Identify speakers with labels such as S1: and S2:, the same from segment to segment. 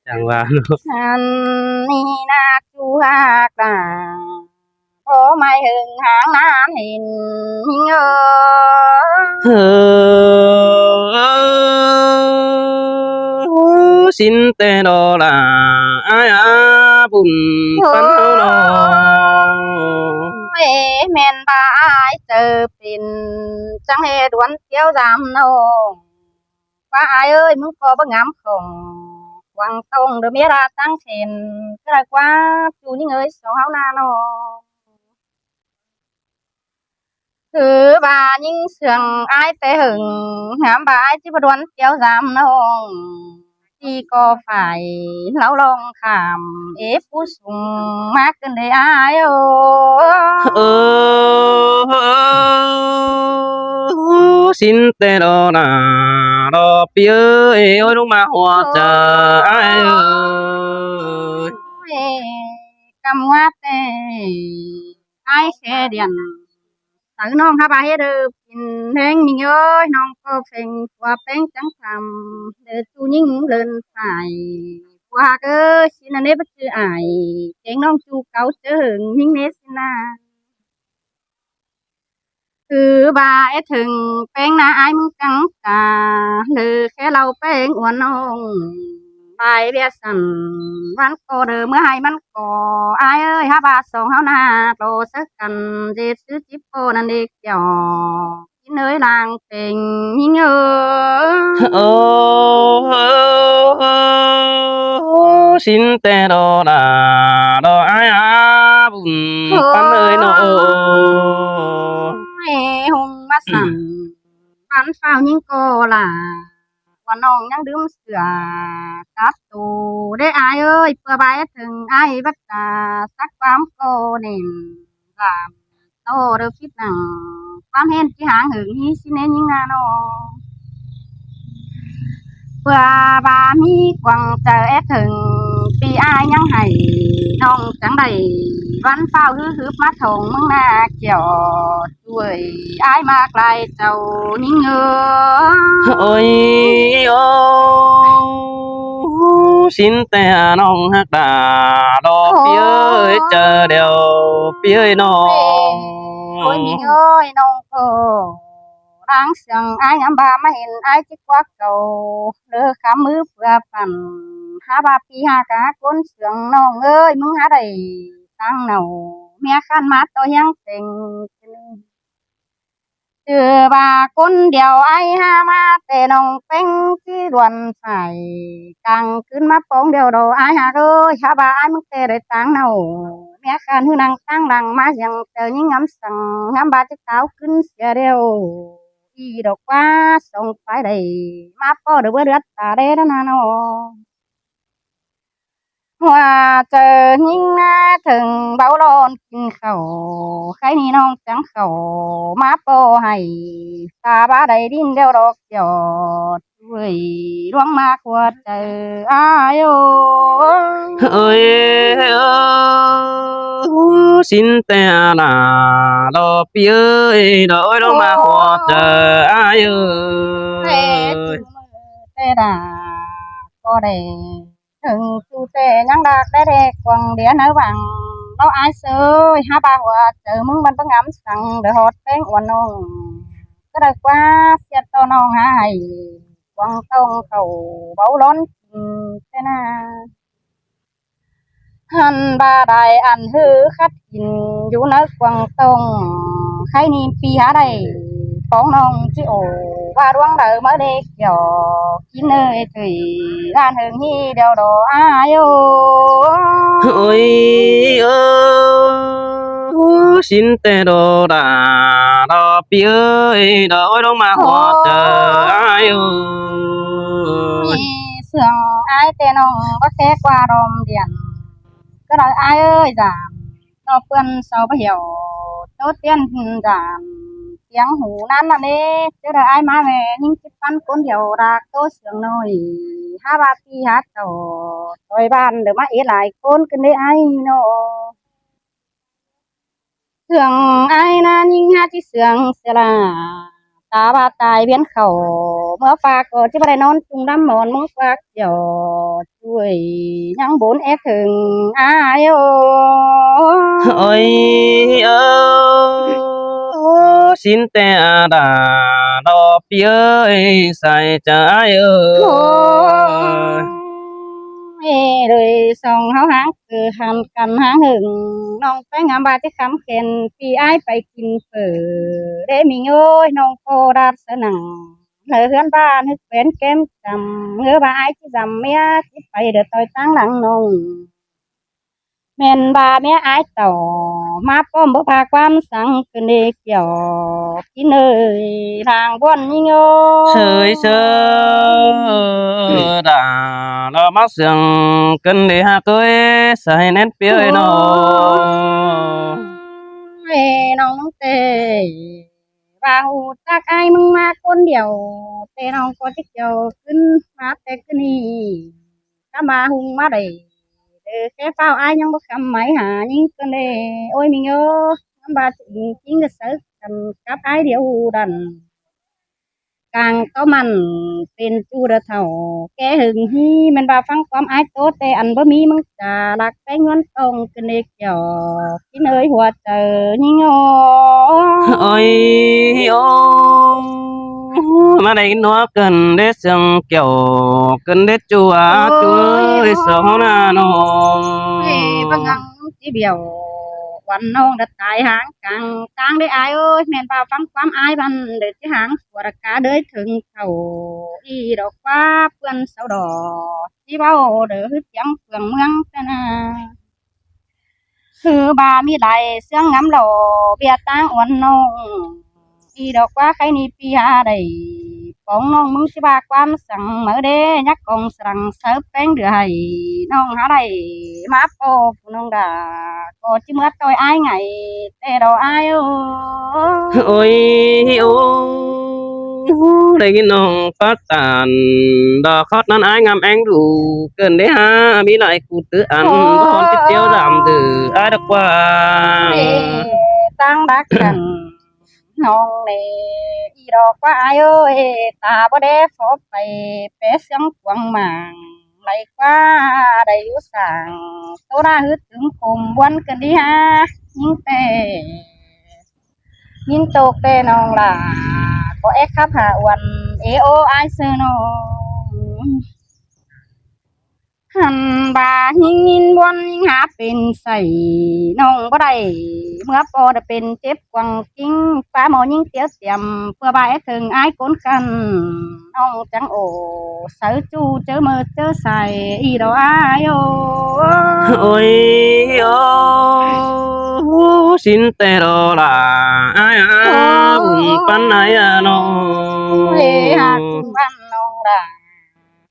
S1: จังว่าเนาะ
S2: ฉันนี่นาจูหากตาโอ้ไม่หึงหางน้ำเห็นเงอ
S1: เออสินแต่ดอลาอายอาบุญปันเฮาน้อง
S2: เอแม่นบาอายเจอเป็นจังเฮดวนเที่ยวดำนองว่าอายเอ้ยมึงก็บ่งามของวังตรงเดอเมียราตั้งเช่นก็ได้กว่าจูนี่เอ้ยสองเฮานาน้อง คือbà nhưng sườn ai tế hừng ngắm bà ai chỉ đoán kéo giảm nông thì có phải lâu lòng khảm ép phú sùng mát gần để ai ô
S1: เออสินแต่ดอลาดอเปียเอ้ยลงมาหัวใจอายเอ้ย
S2: cầm ngoát tê ai xe điện tự non ha bà hết được nên mình ơi non có phèn qua phèn trắng thầm để tu những lên phải qua cơ xin anh ấy bất cứ ai tiếng non chu cầu chớ hừng những nét xin na คือบ่าไอ้ถึงแป้งนาไอ้มึงกังกาหรือแค่เราแป้งอ้วนน้องบายเบียสันวันก็เดิมเมื่อให้มันก่อไอ้เอ้ยฮาบาสองเฮานาโตสักกันเจ็ดซื้อจิบโปนันเด็กจ่อกินเอ้ยลางเป็นยิ่งเอ
S1: เอ
S2: อ
S1: อสินแต่ดอลาดออายอาบุญปันเอ้ยน้อ
S2: เอ้หงมาสั่นปันเฝ้ายิ่งโกล่ะ ว่าน้องยังดื่มเสือกับตูได้อายเอ้ยเพื่อใบถึงอายบักกาสักความโกเน่นรามโตเรือคิดหนังความเห็นที่หางหึงฮีสิเนยิงนาน้องเพื่อบามีกวางเจอถึงปีอายยังให้น้องจังใดวันเฝ้าฮือมาถงมึงนาเกี่ยวช่วยอายมากลายเจ้านิ่งเง
S1: โอ้ยโอ้สินแต่น้องฮักดาดอเปียเอ้ยเจอเดียวเปียน้อ
S2: Ôi
S1: ง
S2: mình ơi nông cô đang sương ai ngắm ba mà hiện ai chỉ qua cầu đưa khám mưa vừa phần ha ba pi ha cá cuốn sương nông ơi mừng há đầy tăng nầu mẹ khăn mát tôi yang tình từ bà con đèo ai ha ma tề nông phanh chỉ đoàn phải càngขึ้นมาป้องเดียวđồ ai ha ơi ha ba ai mừng tề để tăng nầu mẹ khăn hư năng tăng đằng má rằng tờ những ngắm sằng ngắm ba chiếc áo kính xe đeo đi đọc qua sông phải đầy má po được bữa đứt ta đê đó nè nó hoa chờ những na thường bảo lon kinh khẩu khai ni non trắng khẩu má po hay ta ba đầy đinh đeo đọc giọt người đoán ma quạt chờ ai ô
S1: เอ้ยเอ้ยสินแต่ลาดอเปียเอ้ยดอยลงมาหัวใจอายเอ้
S2: tê
S1: ย
S2: chú mơ tê đà có đề thừng chú tê nhắn đạt đê đê quần đĩa nở bằng đâu ai sơi ha ba hòa chờ mừng mình ngắm sẵn để hot tên quần nông cái đời qua phiệt to nông hai quần tông khẩu báu lón thế na hắn ba đại ăn hư khách in du nở quần tông khai ni pi há đây con nông chỉ ổ và đoán đời mới đi kiểu chín nơi thủy lan hương hi đều đồ ai ô
S1: โอ้ยเอ้ยสินแต่ดอลาดอเปียเอ้ยดอยลงมาหัวใจอายเอ้ย
S2: sườn ai tên nông có xe qua đom điện cái đời ai ơi giảm nó quân sau bây hiểu tốt tiên giảm tiếng hú nan là nè chứ đời ai mà về nhưng cái văn cuốn hiểu ra tốt sướng nồi ha ba pi hát tàu rồi bàn được mà ý lại cuốn cái đấy ai nó sướng ai na nhưng ha chỉ sướng sẽ là ta ba tài biến khẩu เมื่อฝากก็จะไปได้นอนจุงดำหมอนมึงฝากเจ้าช่วยยังบุญเอถึงอายโอ
S1: ôi ơ xin te đà đò phía ơi sai trái ơi
S2: เอ้เลยส่องเฮาหางคือหันกันหางหึงน้องไปงามบาจะคำเข็นพี่อ้ายไปกินเฝอได้มีโอ้ยน้องโคราชสนังเหลือเฮือนบ้านฮึกเป็นเกมจำเงือบาอ้ายที่จำเมียที่ไปเดือดต่อยตั้งหลังน้องแม่นบาเมียอ้ายต่อมาป้อมบ่พาความสังคืนเดเกี่ยวกินเอ้ยทางบ่อนยิงโอ้
S1: sơi sơ đà đò mắc sương cân để hạ cưới sai nét phía ơi nó
S2: เอ้น้องเต้ว่าหูจักไอ้ายมึงมาคนเดียวแต่น้องก็จะเกี่ยวขึ้นมาแต่คืนนี้ก็มาหุงมาได้เด้อแค่เฝ้าไอ้ายยังบ่คำหมายหายิ่งเกินเด้โอ้ยมิงเอ้อน้ำบาจริงจริงก็เสิร์ฟกันกับไอ้ายเดียวดันกลางก็มันเป็นจูระเท่าแกหึงฮีมันบาฟังความไอ้ายโตแต่อันบ่มีมึงจะรักแต่เงินตรงกันเด็กเกี่ยวกินเอ้ยหัวเจอยิ่งโอ้
S1: ôi ô mà đây nó cần để sương kiểu cần để chùa chúa sống na nó
S2: เอ้บางงังจีเบียววันน้องดัดตายหางกลางได้อายเอ้ยแม่นบ่าฟังความอายบันเด็ดที่หางสวรกาเด้ยถึงเขาอีดอกฟ้าเพื่อนเสาดอกที่เว้าเด้อฮึดยังเฟืองเมืองแต่นาคือบามีไหลเสียงงำหล่อเบียตางอ่วนน้องอีดอกว่าใครนี่ปีหาได้ปองน้องมึงสิบาความสั่งเมื่อเด้ยักกองสั่งเสิร์ฟแป้งเดือให้น้องหาได้มาโปผู้น้องด่าก็จิเมื่อต่อยอายไงแต่เราอายโอ้
S1: ôi ô đây cái nòng phát tàn đò khót nan ai ngắm anh đủ cần đấy ha bí lại cụ tự ăn con cái tiêu giảm từ ai đã qua
S2: ตั้งรักกันน้องเนอีดอกว่าอายเอ้ยตาบ่ได้พบไปเปะเสียงกวางหมางไหลกว่าได้อยู่สั่งโตหน้าฮึดถึงคมวันกันดีฮะยิ่งแต่ยิ่งโตกแต่น้องล่ะก็เอ็กขับหาวันเอโอไอายซื้อน้อง หันบาหิงยินบวนยิงหาเป็นใส่น้องบ่ได้เมื่อปอได้เป็นเจ็บกวังกิ้งฟ้าหมอยิงเตี้ยเสียมเพื่อบายถึงอายก้นกันน้องจังโอเสือจูเจอมือเจอใส่อีดอกอายโอ
S1: ôi ô xin tê đồ là ai à bùn pan ai à nó
S2: เฮหากจุงวันน้องด่า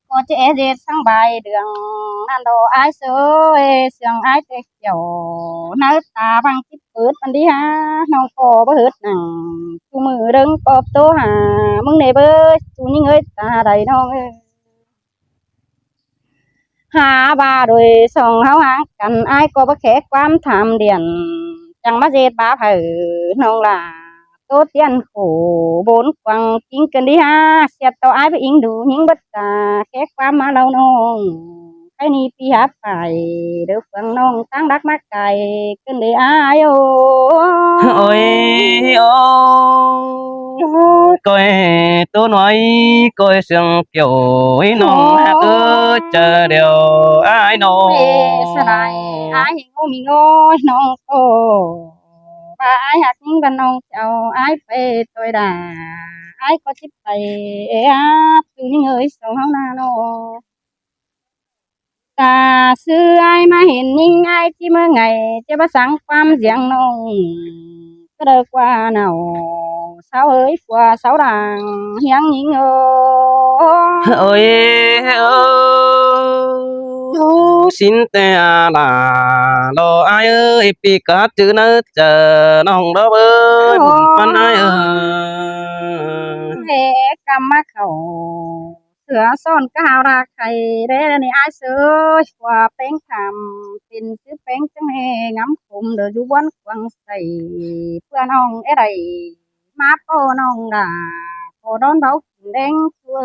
S2: ก็จะเอเดสังใบเดืองนั่นโดอายเสือเสียงอายเตะเกี่ยวน้าตาบังคิดเปิดปันดีฮะน้องก็บ่เฮ็ดหนังจูมือเดิงปอบโตหามึงได้เบ้อจูนี่เอ้ยตาใดน้องเอ้ยหาบาโดยส่องเฮาหากันอายก็บ่แขกความถามเดียนจังมาเจ็ดบาเผอน้องล่ะโตเตียนโขบนกวังกิ้งกันดีฮะเสียดต่ออายไปอิงดูหิงเบัดตาแขกความมาเล่าน้องใครนี่พี่หาไปเด้อฟังน้องตั้งรักมากไก่กันได้อายโอ
S1: ôi ô coi tôi nói coi sương kiểu ấy nó hát ơ chờ điều ai nó
S2: เอสลายอายหิงโอมีโง่น้องโตว่าอายหักยิ่งกันน้องเจ้าอายไปตัวด่าอายก็สิไปเอ้าอยู่นี่เอ้ยสองเฮานาโนตาซื้ออายมาเห็นยิ่งอายที่เมื่อไงจะมาสั่งความเสียงน้องก็เด้อกว่าเนาสาวเอ้ยกว่าสาวด่างเฮียงยิ่งเอ้ย
S1: ôi ô xin tè là lo ai ơi pi cá chữ nó chờ nòng đó bơi pan ai ơi
S2: เอ๊ะกำมาเขาเสือซ่อนก้าวราไข่เด้นี่อายเสือกว่าเป้งคำเป็นซื้อเป้งจังเฮงำคุมเดืออยู่บนกวางใส่เพื่อน้องเอ้ไรมาโปน้องด่าโปโดนเบา đen chua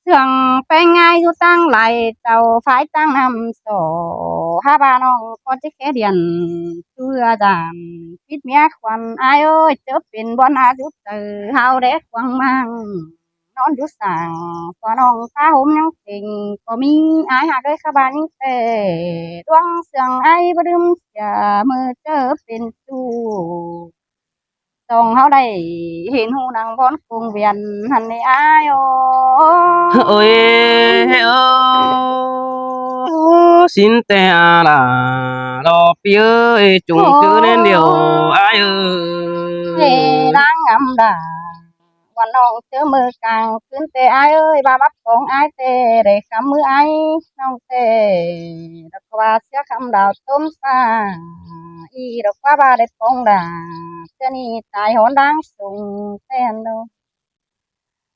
S2: thường bên ai du tăng lại tàu phải tăng năm sổ ha ba nong con chiếc xe điện chưa giảm ít mía khoan ai ơi chớ pin bon à rút từ hao đét quăng mang non rút sàng con nong ta hôm nhắn tình có mi ai hạ cái các bạn những tề đoan sàng ai bơ đâm chả mơ chớ pin tu tông hao đây hiện hu nàng bon cùng viện hành này ai
S1: ôi xin te là đó phía ơi chúng cứ nên điều ai ơi
S2: đang ngắm đàวันน้องเจอมือกลางขึ้นเตะไอเอ้ยบาบัดของไอเตะได้คำมือไอน้องเตะดอกว่าเสียคำดาวต้มซาอีดอกว่าบาได้ปองดาเจ้านี่ตายหอนดังสูงเต้นดู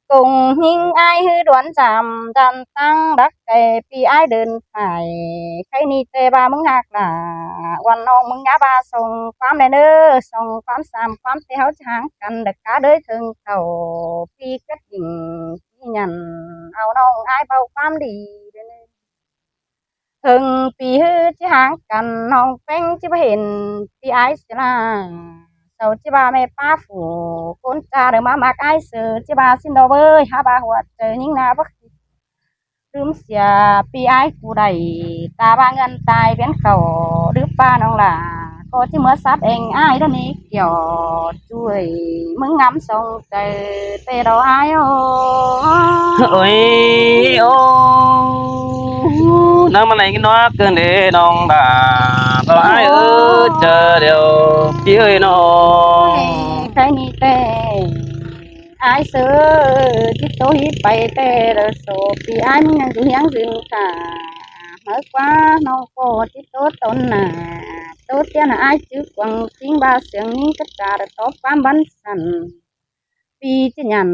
S2: cùng hình ai hư đoán giảm đàn tăng đắc kề pi ai đơn phải khay ni tê ba mưng hạc là quan nong mưng ngã ba sông phám này nữa sông phám sam phám tê háo tráng cần được cá đới thương cầu pi kết đình pi nhằn ao nong ai bao phám đi thường pi hư chứ hàng cần nong phanh chứ ห็น pi ai sẽ là sau chứ ba mẹ ba phủ con cha được má mạc ai sợ chứ ba xin đồ bơi ha ba hoạt trời những nào bất đương xia pi ai cụ đầy ta ba ngân tài biến khẩu đứa ba nong là có chứ mới sát anh ai đó ní kiểu chuối mừng ngắm sông trời tê đâu ai
S1: ôi nó mà này cái nó cơn để nong đã có ai ơi chờ điều phía ơi nó
S2: cái ní tê ai sơ chỉ tôi hít bay tê rồi số pi ai mình đang hiang dừng cả mới quá nó có chỉ tốt tôn nà tốt tiền là ai chứ quăng chính ba sướng những tất cả được tốt quam bắn sẵn vì chứ nhằn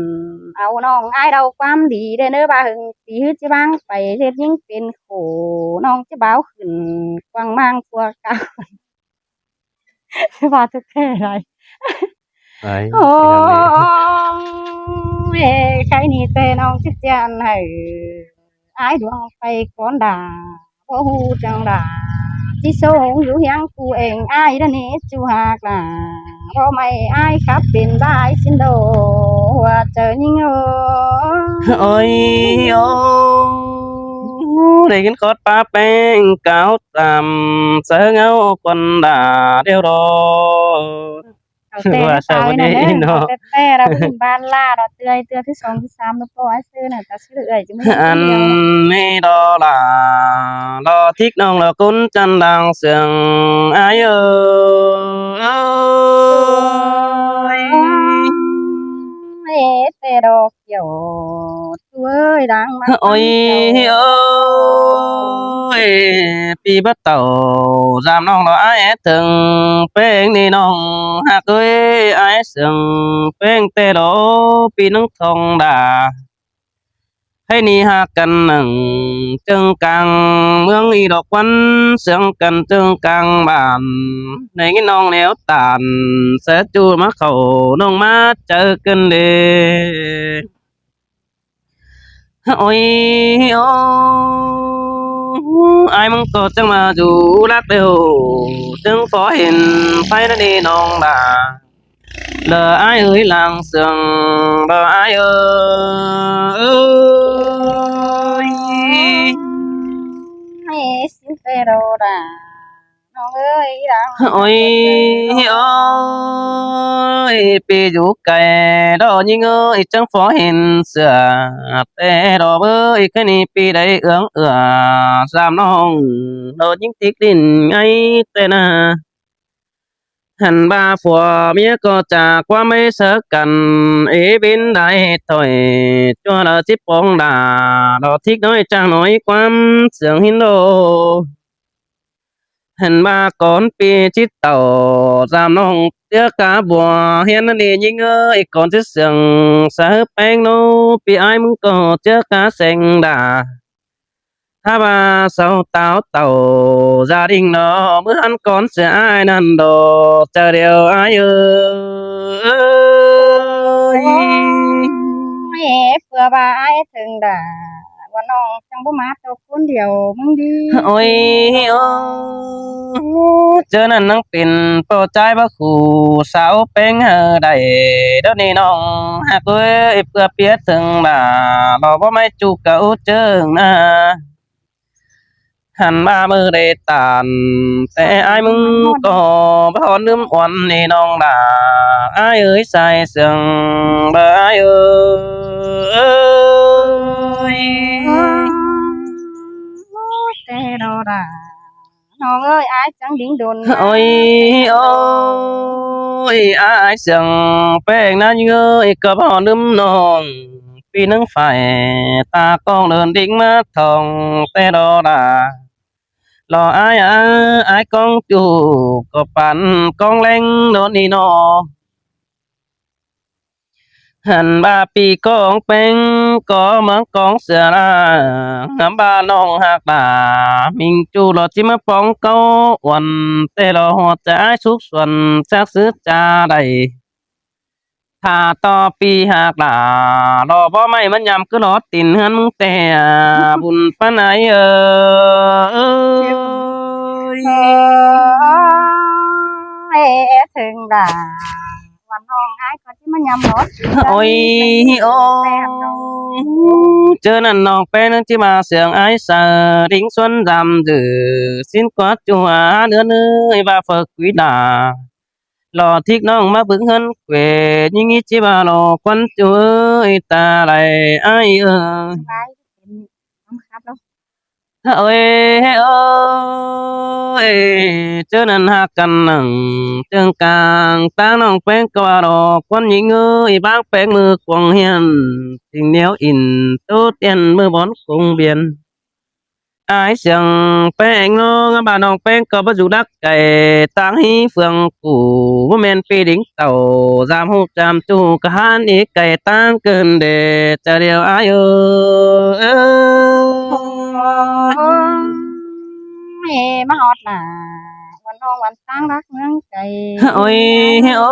S2: áo nong ai đâu quam đi để nữa ba hừng vì hư chứ bang phải lên những tiền khổ nong chứ báo khẩn quăng mang qua cao ba thực thế rồi
S1: đấy
S2: cái này tên nong chứ chán hay ai đuông phải con đà có hu trong đà chỉ số hùng dữ hiang cụ eng ai đó nè chú hạc là có mày ai khắp bên bài xin đồ hòa trời nhưng
S1: ôi để cái con pa beng cáo tạm sớ ngáo con đã đeo đó
S2: và sao này nó tê ra bên ban la đó tươi tươi thứ song thứ sam nó có ai xưa này ta xưa được chứ mấy
S1: anh mê đó là đó thích nông là cún chân đang sương ai ơi
S2: tê đồ kiểu ơi đang
S1: ôi ơi pi bắt tàu làm nông đó ai từng bên đi nông hạt ơi ai sừng bên tê đó pi nông thong đà hay ni ha cần chân càng mương y độc quấn sương cần chân càng bàn này cái nông néo tàn sẽ chu má khẩu nông má chờ cân đi ôi ai mong có chẳng mà dù lát đều chân phó hình phải nó đi nông đà lờ ai ơi làng sương lờ ai ơi
S2: mẹ xin tê đồ đà nong ơi đang
S1: ôi ơi bì dù cây đó nhưng ơi chẳng phó hình sửa tê đó bơi cái này bì đấy ương giảm nong đó những tiếc đình ngay tên à hành ba phùa mía có trà qua mấy sớ cần ý bên đại thôi cho là chip bóng đà đó thích nói trang nói quam sướng hin đồ hành ba con pi chít tàu giảm nông tiếc cá bùa hiên đi nhưng ơi còn chít sướng sớ bánh nô pi ai muốn có tiếc cá xanh đà tha ba sau táo tàu gia đình nó bữa ăn con sẽ ai năn đồ chờ điều ai ơi
S2: เพื่อว่าไอ้ถึงด่าว่าน้องจังบ่มาตัวคนเดียวมึงดี
S1: โอ้ยโอ้เจอนั่นนังเป็นโปรใจบ่คู่สาวเป็นเฮอได้เดี๋ยวนี้น้องหากเอ้ยเพื่อเปียถึงบ่ารอบ่ไม่จุกเก่าเจิงนะหันมามือได้ตานแต่อายมึงก็บ่ทอนลืมอ่อนนี่น้องด่าอายเอ้ยใส่เสียงบ่อายเอ้ย
S2: แต่เราด่าน้องเอ้ยไอ้จังดิ้งโดน
S1: โอ้ยโอ้ยอายเสียงแป้งนั้นเงยก็บ่ลืมน้องปีนึงฝ่ายตากล้องเดินดิ่งมาท่องแต่ดอดารออายกองจูก็ปั่นกองเล็งโดนนี่นอหันบาปีกองเป็นก็เหมือนกองเสือลางามบาน้องหักดามิงจูรอจิมาป้องเก้าวันแต่รอหัวใจสุกส่วนจากซื้อจาใดถ้าต่อปีหักดารอบ่ไม่มันยำคือรอตินเฮือนมึงแต่บุญปานไหนเอ้ย
S2: เอ้ถึงด่าวันน้องไอ้ก็ที่มันยำรถ
S1: โอ้ยโอ้เจอนั่นน้องเป็นที่มาเสียงไอ้สาดิ้งสวนดำดื้อสิ้นกว่าจัวเนื้อเนื้อว่าฝึกวิดารอทิกน้องมาบึงเฮินเกวยิ่งงี้จิบารอควันจัวตาไหลไอ้เออ
S2: ไว้เป็นน้ำครับแล้ว
S1: เอ้ยเอ้ยเจอนั่นหักกันหนังเจิงกลางตาน้องเป็นกว่ารอควันยิงเอ้ยบางแปงมือกวงเฮียนสิ่งเหนียวอินตู้เตียนมือบอนคงเบียนอายเสียงแป้งน้องบ้านน้องแป้งก็บ่อยู่ดักไก่ตั้งให้เฟืองกูบ่แม่นปีดิ่งเต่าจามฮูกจามจูกะหานอีกไก่ตั้งเกินเดจะเดียวอายเอ้ย
S2: เอ้มาฮอดน่ะวันน้องวันตั้งรักเมืองใจ
S1: โอ้ยโอ้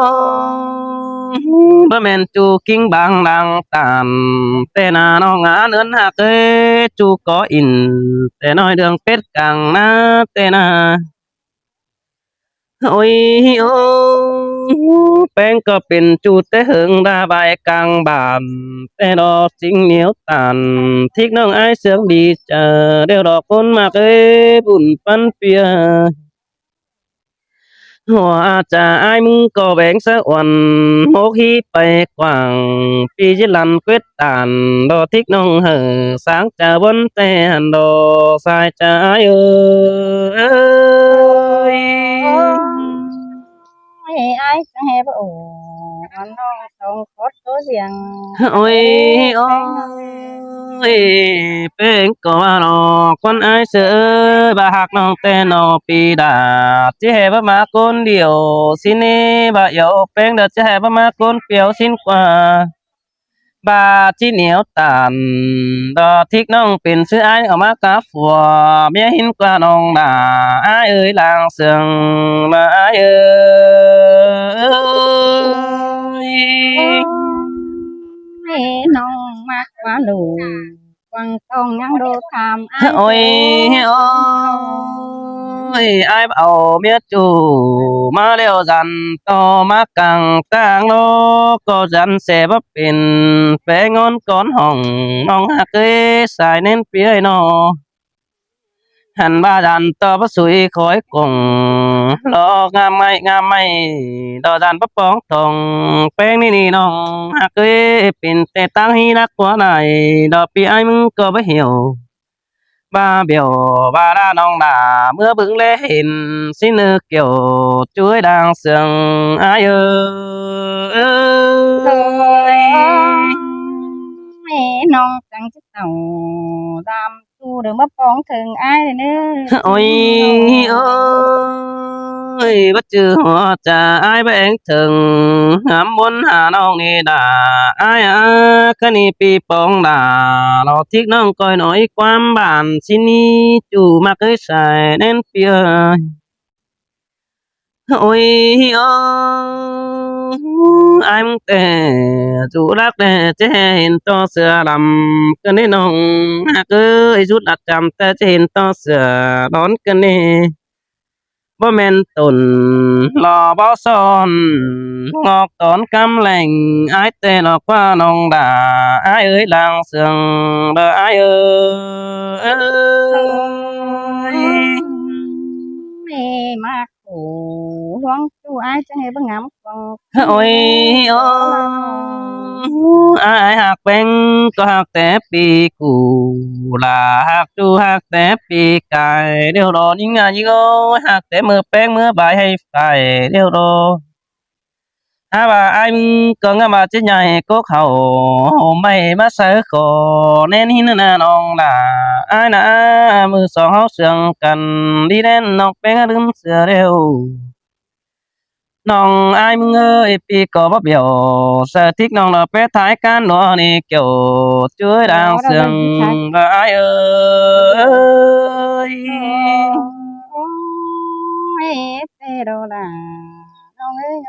S1: บ่แม่นจูกิ้งบางดังตานแต่หน้าน้องอาเนินหักเอ้ยจูก็อินแต่น้อยเดืองเป็ดกลางนาแต่นาโอ้ยโอ้แป้งก็เป็นจูแต่เหิงดาบายกลางบานแต่ดอกจริงเหนียวตานทิกน้องอายเสียงดีเจอเดี๋ยวดอกคนมากเอ้ยบุญปันเปีย หัวจะอายมึงก็แบ่งสะอ่อนโมกฮีไปกว้างปีจิลันเกวดตานดอทิกน้องเหอสางจะบนแต่หันดอสายจะอายเอ้ย
S2: เอ้ไอ้จังเฮบ่โอ้วันน้องส่งโคตรตัวเสียง
S1: โอ้ยโอ้ยเป็นก็ว่ารอคนอายเสือบาหักน้องแต่นอปีดาที่ให้บ่มาคนเดียวสินี่บ่เยาเป็นเด้อจะให้บ่มาคนเปรียวสิ้นกว่า บาที่เหนียวตานดอทิกน้องเป็นซื้ออ้ายออกมากาฝัวเมียหินกว่าน้องด่าอ้ายเอ้ยลางเสืองมาอ้ายเอ้ย
S2: เอ้น้องมากกว่าลูกวังต้องยังโดทำไอ้
S1: โอ้ยโอ้ยอ้ายเอาเมียจูมาเลี้ยวจันต่อมากังต่างโลกก็จันเสบเป็นแปงอนก่อนห้องน้องหักเอ้ยสายเน้นเปียนอ หันบาดันต่อพระสุยคอยกงรองามไม่ดอดันพระปองทองแป้งนี่น้องหากเอ้ยเป็นแต่ตั้งให้นักกว่าไหนดอกปีไอ้มึงก็บ่เหี่ยวบาเบียวบาดาน้องดาเมื่อบึงเลเห็นสิเนื้อเกี่ยวช่วยดังเสียงอายเอ้ย
S2: เอ้น้องจังจะเต่าดำตู้เดี๋ยวมาป้องถึงไอ้เลยเนื้อ
S1: โอ้ยโอ้ยบ่จือหัวจะอายบ่แองถึงหำบนหาน้องนี่ดาอายคะนี่ปีปองดาเราทิกน้องก้อยหน่อยความบ้านสินี้จู่มาเคยใส่แน่นเปีย ôi anh tè chú lắc tè trên to sửa làm cái này nong cứ rút đặt chăm tè trên to sửa đón cái nàyบ่แม่นตนรอบ่ซ่อนงอกตอนกำแหล่งอ้ายแต่นอกว่าน้องด่าอ้ายเอ้ยลางเสืองเด้ออ้ายเอ้ย
S2: mẹ mà khổ loáng chú ai chẳng hề bưng ngắm còn
S1: โอ้ยโอ้อายหักเป็นก็หักแต่ปีกูลาหักจูหักแต่ปีกายเดี๋ยวรอยิ่งงานยิ่งโอ้หักแต่มือแป้งมือใบให้ไฟเดี๋ยวรอถ้าว่าไอ้มึงก็งามาจะใหญ่ก็เขาไม่มาเสือขอแน่นหินน่ะน้องล่ะไอ้น่ะมือสองเขาเสืองกันดีแน่นน้องแป้งลืมเสือเร็ว น้องอายมึงเอ้ยปีก็บ่เบี้ยวสะทิกน้องเราไปท้ายการหนัวนี่เกี่ยวช่วยดังเสียงละอายเอ้ย
S2: mẹ tê đồ là ông ơi